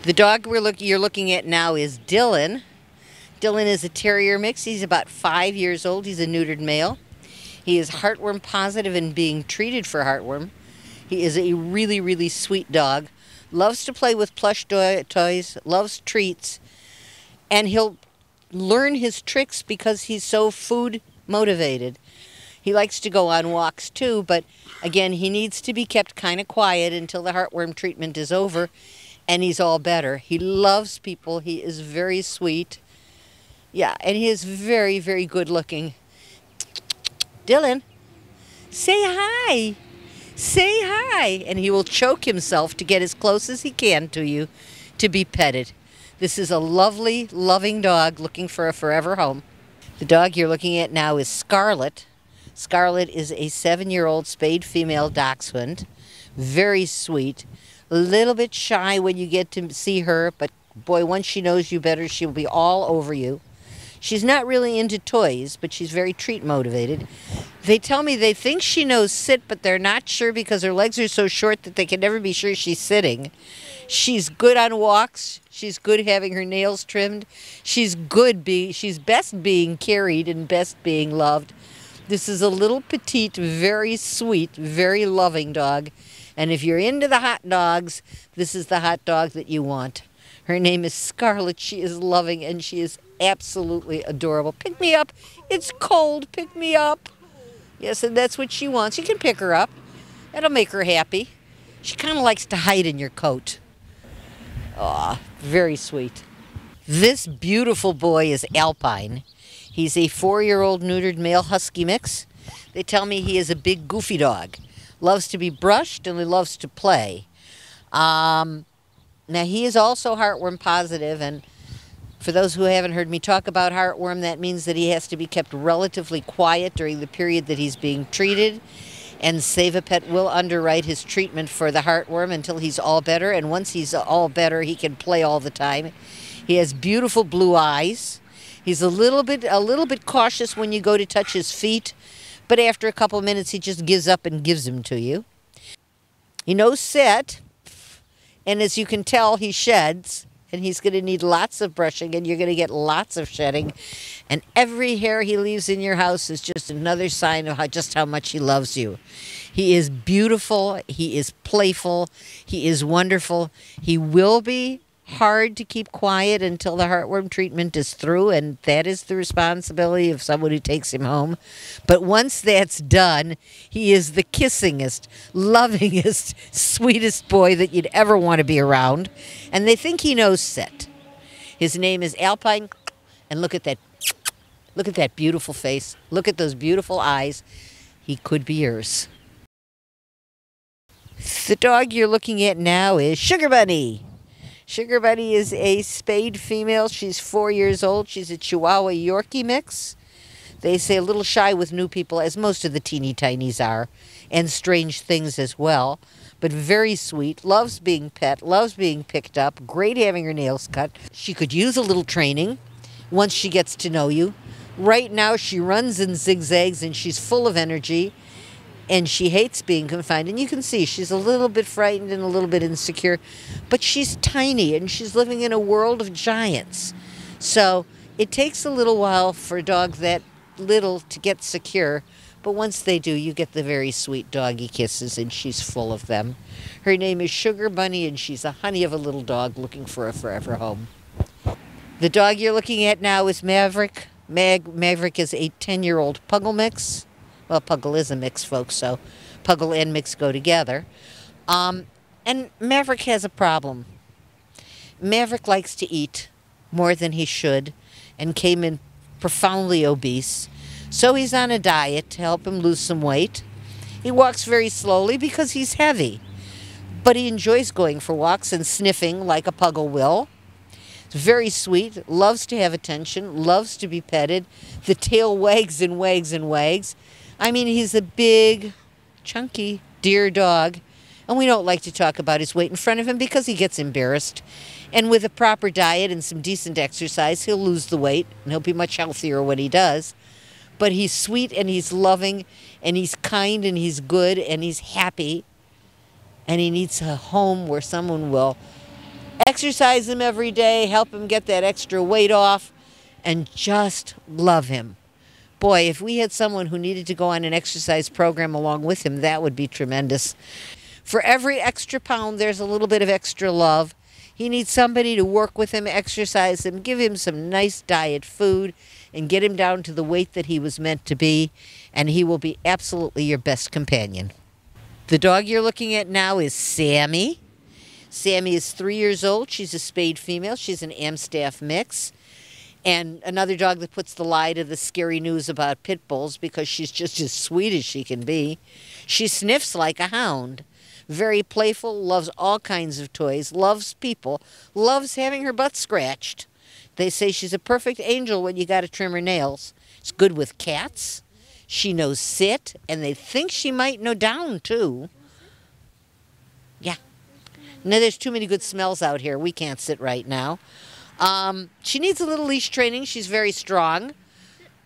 The dog you're looking at now is Dylan. Dylan is a terrier mix. He's about 5 years old. He's a neutered male. He is heartworm positive and being treated for heartworm. He is a really, really sweet dog. Loves to play with plush toys, loves treats, and he'll learn his tricks because he's so food motivated. He likes to go on walks too, but again, he needs to be kept kind of quiet until the heartworm treatment is over and he's all better. He loves people. He is very sweet. Yeah, and he is very, very good looking. Dylan, say hi. Say hi. And he will choke himself to get as close as he can to you to be petted. This is a lovely, loving dog looking for a forever home. The dog you're looking at now is Scarlet. Scarlet is a 7-year-old spayed female dachshund. Very sweet. A little bit shy when you get to see her, but boy, once she knows you better, she'll be all over you. She's not really into toys, but she's very treat motivated. They tell me they think she knows sit, but they're not sure because her legs are so short that they can never be sure she's sitting. She's good on walks. She's good having her nails trimmed. She's best being carried and best being loved. This is a little petite, very sweet, very loving dog. And if you're into the hot dogs, this is the hot dog that you want. Her name is Scarlet. She is loving and she is absolutely adorable. Pick me up. It's cold. Pick me up. Yes, and that's what she wants. You can pick her up. That'll make her happy. She kind of likes to hide in your coat. Aw, very sweet. This beautiful boy is Alpine. He's a 4-year-old neutered male husky mix. They tell me he is a big goofy dog. Loves to be brushed and he loves to play. Now he is also heartworm positive, and for those who haven't heard me talk about heartworm, that means that he has to be kept relatively quiet during the period that he's being treated. And Save a Pet will underwrite his treatment for the heartworm until he's all better. And once he's all better, he can play all the time. He has beautiful blue eyes. He's a little bit cautious when you go to touch his feet, but after a couple of minutes, he just gives up and gives them to you. He knows sit, and as you can tell, he sheds. And he's going to need lots of brushing, and you're going to get lots of shedding. And every hair he leaves in your house is just another sign of just how much he loves you. He is beautiful. He is playful. He is wonderful. He will be hard to keep quiet until the heartworm treatment is through, and that is the responsibility of someone who takes him home. But once that's done, he is the kissingest, lovingest, sweetest boy that you'd ever want to be around. And they think he knows sit. His name is Alpine, and look at that beautiful face. Look at those beautiful eyes. He could be yours. The dog you're looking at now is Sugar Bunny. Sugar Bunny is a spayed female. She's 4 years old. She's a Chihuahua Yorkie mix. They say a little shy with new people, as most of the teeny tinies are, and strange things as well, but very sweet, loves being pet, loves being picked up, great having her nails cut. She could use a little training once she gets to know you. Right now she runs in zigzags and she's full of energy. And she hates being confined. And you can see she's a little bit frightened and a little bit insecure. But she's tiny and she's living in a world of giants. So it takes a little while for a dog that little to get secure. But once they do, you get the very sweet doggy kisses, and she's full of them. Her name is Sugar Bunny, and she's a honey of a little dog looking for a forever home. The dog you're looking at now is Maverick. Maverick is a 10-year-old Puggle mix. Well, Puggle is a mix, folks, so Puggle and mix go together. And Maverick has a problem. Maverick likes to eat more than he should and came in profoundly obese. So he's on a diet to help him lose some weight. He walks very slowly because he's heavy. But he enjoys going for walks and sniffing like a Puggle will. Very sweet, loves to have attention, loves to be petted. The tail wags and wags and wags. I mean, he's a big, chunky deer dog, and we don't like to talk about his weight in front of him because he gets embarrassed. And with a proper diet and some decent exercise, he'll lose the weight, and he'll be much healthier when he does. But he's sweet, and he's loving, and he's kind, and he's good, and he's happy. And he needs a home where someone will Exercise him every day, help him get that extra weight off, and just love him. Boy, if we had someone who needed to go on an exercise program along with him, that would be tremendous. For every extra pound, there's a little bit of extra love. He needs somebody to work with him, exercise him, give him some nice diet food, and get him down to the weight that he was meant to be, and he will be absolutely your best companion. The dog you're looking at now is Sammy. Sammy is 3 years old. She's a spayed female. She's an Amstaff mix. And another dog that puts the lie to the scary news about pit bulls because she's just as sweet as she can be. She sniffs like a hound. Very playful, loves all kinds of toys, loves people, loves having her butt scratched. They say she's a perfect angel when you got to trim her nails. It's good with cats. She knows sit, and they think she might know down, too. Yeah. No, there's too many good smells out here. We can't sit right now. She needs a little leash training. She's very strong,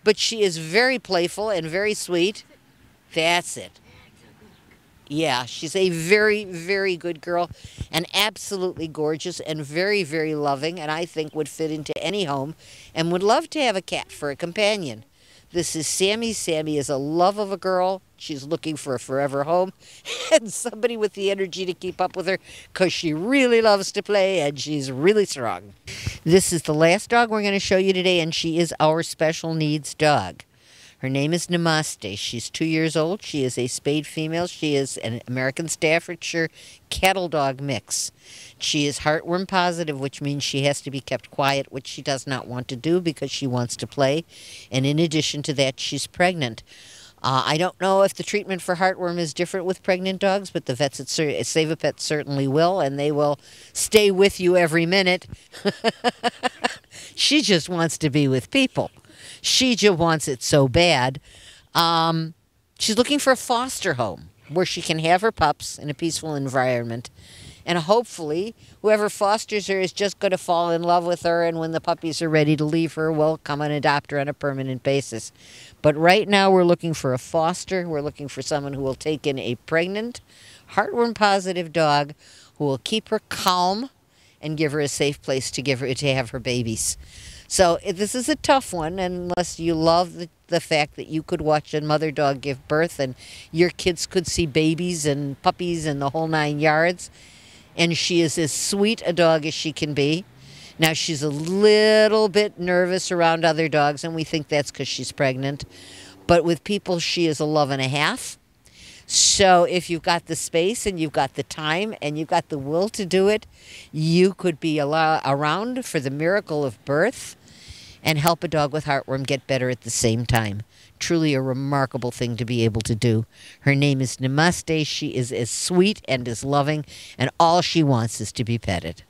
but she is very playful and very sweet. That's it. Yeah, she's a very, very good girl and absolutely gorgeous and very, very loving, and I think would fit into any home and would love to have a cat for a companion. This is Sammy. Sammy is a love of a girl. She's looking for a forever home and somebody with the energy to keep up with her because she really loves to play and she's really strong. This is the last dog we're going to show you today, and she is our special needs dog. Her name is Namaste. She's 2 years old. She is a spayed female. She is an American Staffordshire cattle dog mix. She is heartworm positive, which means she has to be kept quiet, which she does not want to do because she wants to play. And in addition to that, she's pregnant. I don't know if the treatment for heartworm is different with pregnant dogs, but the vets at Save a Pet certainly will, and they will stay with you every minute. She just wants to be with people. She just wants it so bad. She's looking for a foster home where she can have her pups in a peaceful environment. And hopefully, whoever fosters her is just going to fall in love with her, and when the puppies are ready to leave her, will come and adopt her on a permanent basis. But right now, we're looking for a foster. We're looking for someone who will take in a pregnant, heartworm-positive dog who will keep her calm and give her a safe place to have her babies. So this is a tough one, unless you love the fact that you could watch a mother dog give birth and your kids could see babies and puppies and the whole 9 yards. And she is as sweet a dog as she can be. Now, she's a little bit nervous around other dogs, and we think that's because she's pregnant. But with people, she is a love and a half. So if you've got the space and you've got the time and you've got the will to do it, you could be around for the miracle of birth and help a dog with heartworm get better at the same time. Truly a remarkable thing to be able to do. Her name is Namaste. She is as sweet and as loving, and all she wants is to be petted.